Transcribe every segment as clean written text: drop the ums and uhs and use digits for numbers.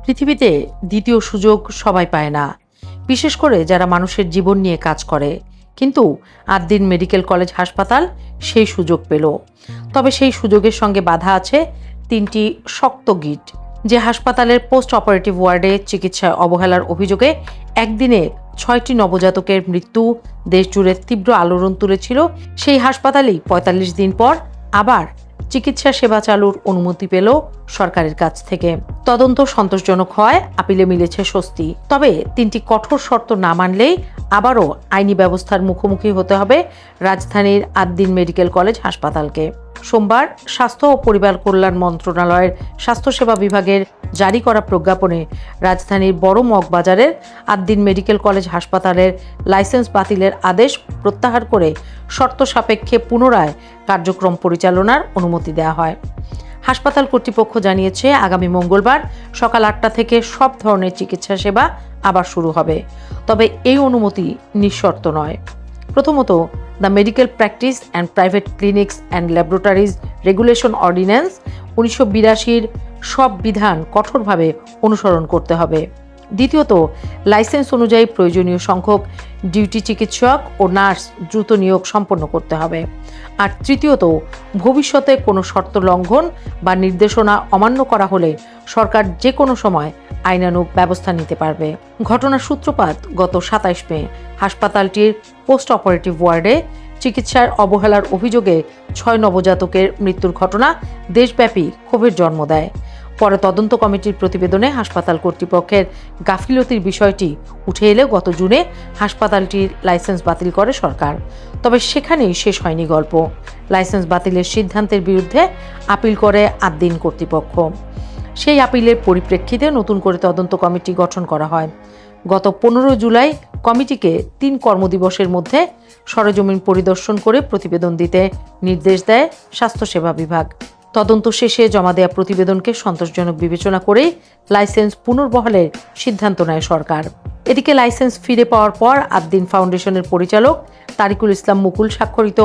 পৃথিবীতে দ্বিতীয় সুযোগ সবাই পায় না, বিশেষ করে যারা মানুষের জীবন নিয়ে কাজ করে। কিন্তু আদ্দিন মেডিকেল কলেজ হাসপাতাল সেই সুযোগ পেল। তবে সেই সুযোগের সঙ্গে বাধা আছে তিনটি শক্ত গিট। যে হাসপাতালের পোস্ট অপারেটিভ ওয়ার্ডে চিকিৎসায় অবহেলার অভিযোগে একদিনে 6টি নবজাতকের মৃত্যু দেশ জুড়ে তীব্র আলোড়ন তুলেছিল, সেই হাসপাতালেই ৪৫ দিন পর আবার চিকিৎসা সেবা চালুর অনুমতি পেল সরকারের কাছ থেকে। তদন্ত সন্তোষজনক হয়, আপিলে মিলেছে স্বস্তি। তবে তিনটি কঠোর শর্ত না মানলেই আবারও আইনি ব্যবস্থার মুখোমুখি হতে হবে রাজধানীর আদ্দিন মেডিকেল কলেজ হাসপাতালকে। সোমবার স্বাস্থ্য ও পরিবার কল্যাণ মন্ত্রণালয়ের স্বাস্থ্যসেবা বিভাগের জারি করা প্রজ্ঞাপনে রাজধানীর বড় মগবাজারের আদ্দিন মেডিকেল কলেজ হাসপাতালের লাইসেন্স বাতিলের আদেশ প্রত্যাহার করে শর্ত সাপেক্ষে পুনরায় কার্যক্রম পরিচালনার অনুমতি দেওয়া হয়। হাসপাতাল কর্তৃপক্ষ জানিয়েছে, আগামী মঙ্গলবার সকাল 8টা থেকে সব ধরনের চিকিৎসা সেবা আবার শুরু হবে। তবে এই অনুমতি নিঃশর্ত নয়। প্রথমত, the medical practice and private clinics and laboratories regulation ordinance 1982-র সব বিধান কঠোরভাবে অনুসরণ করতে হবে। দ্বিতীয়ত, লাইসেন্স অনুযায়ী প্রয়োজনীয় সংখ্যক ডিউটি চিকিৎসক ও নার্স দ্রুত নিয়োগ সম্পন্ন করতে হবে। আর তৃতীয়ত, ভবিষ্যতে কোনো শর্ত লঙ্ঘন বা নির্দেশনা অমান্য করা হলে সরকার যে কোনো সময় আইনানুগ ব্যবস্থা নিতে পারবে। ঘটনার সূত্রপাত গত 27 মে হাসপাতালটির পোস্ট অপারেটিভ ওয়ার্ডে চিকিৎসার অবহেলার অভিযোগে 6 নবজাতকের মৃত্যুর ঘটনা দেশব্যাপী ক্ষোভের জন্ম দেয়। পরে তদন্ত কমিটির প্রতিবেদনে হাসপাতাল কর্তৃপক্ষের গাফিলতির বিষয়টি উঠে এলে গত জুনে হাসপাতালটির লাইসেন্স বাতিল করে সরকার। তবে সেখানেই শেষ হয়নি গল্প। লাইসেন্স বাতিলের সিদ্ধান্তের বিরুদ্ধে আপিল করে আদ্দিন কর্তৃপক্ষ। সেই আপিলের পরিপ্রেক্ষিতে নতুন করে তদন্ত কমিটি গঠন করা হয়। গত 15 জুলাই কমিটিকে 3 কর্মদিবসের মধ্যে সরেজমিন পরিদর্শন করে প্রতিবেদন দিতে নির্দেশ দেয় স্বাস্থ্যসেবা বিভাগ। তদন্ত শেষে জমা দেওয়া প্রতিবেদনকে সন্তোষজনক বিবেচনা করেই লাইসেন্স পুনর্বহালের সিদ্ধান্ত নেয় সরকার। এদিকে লাইসেন্স ফিরে পাওয়ার পর আদ্দিন ফাউন্ডেশনের পরিচালক তারিকুল ইসলাম মুকুল স্বাক্ষরিত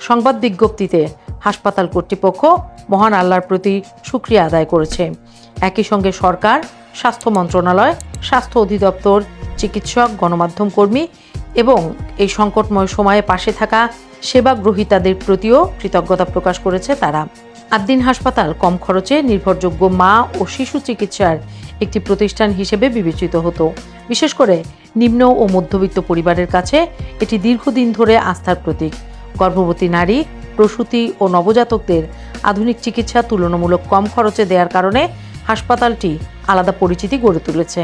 সংবাদ বিজ্ঞপ্তিতে হাসপাতাল কর্তৃপক্ষ মহান আল্লাহর প্রতি শুকরিয়া আদায় করেছে। একই সঙ্গে সরকার, স্বাস্থ্য মন্ত্রণালয়, স্বাস্থ্য অধিদপ্তর, চিকিৎসক, গণমাধ্যম কর্মী এবং এই সংকটময় সময়ে পাশে থাকা সেবা গ্রহীতাদের প্রতিও কৃতজ্ঞতা প্রকাশ করেছে তারা। আদ্দিন হাসপাতাল কম খরচে নির্ভরযোগ্য মা ও শিশু চিকিৎসার একটি প্রতিষ্ঠান হিসেবে বিবেচিত হতো। বিশেষ করে নিম্ন ও মধ্যবিত্ত পরিবারের কাছে এটি দীর্ঘদিন ধরে আস্থার প্রতীক। গর্ভবতী নারী, প্রসূতি ও নবজাতকদের আধুনিক চিকিৎসা তুলনামূলক কম খরচে দেওয়ার কারণে হাসপাতালটি আলাদা পরিচিতি গড়ে তুলেছে।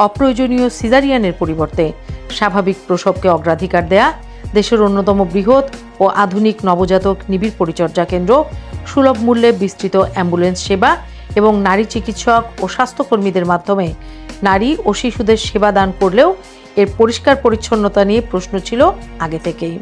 অপ্রয়োজনীয় সিজারিয়ানের পরিবর্তে স্বাভাবিক প্রসবকে অগ্রাধিকার দেয়া, দেশের অন্যতম বৃহৎ ও আধুনিক নবজাতক নিবিড় পরিচর্যা কেন্দ্র, সুলভ মূল্যে বিস্তৃত অ্যাম্বুলেন্স সেবা এবং নারী চিকিৎসক ও স্বাস্থ্যকর্মীদের মাধ্যমে নারী ও শিশুদের সেবা দান করলেও এর পরিষ্কার পরিচ্ছন্নতা নিয়ে প্রশ্ন ছিল আগে থেকেই।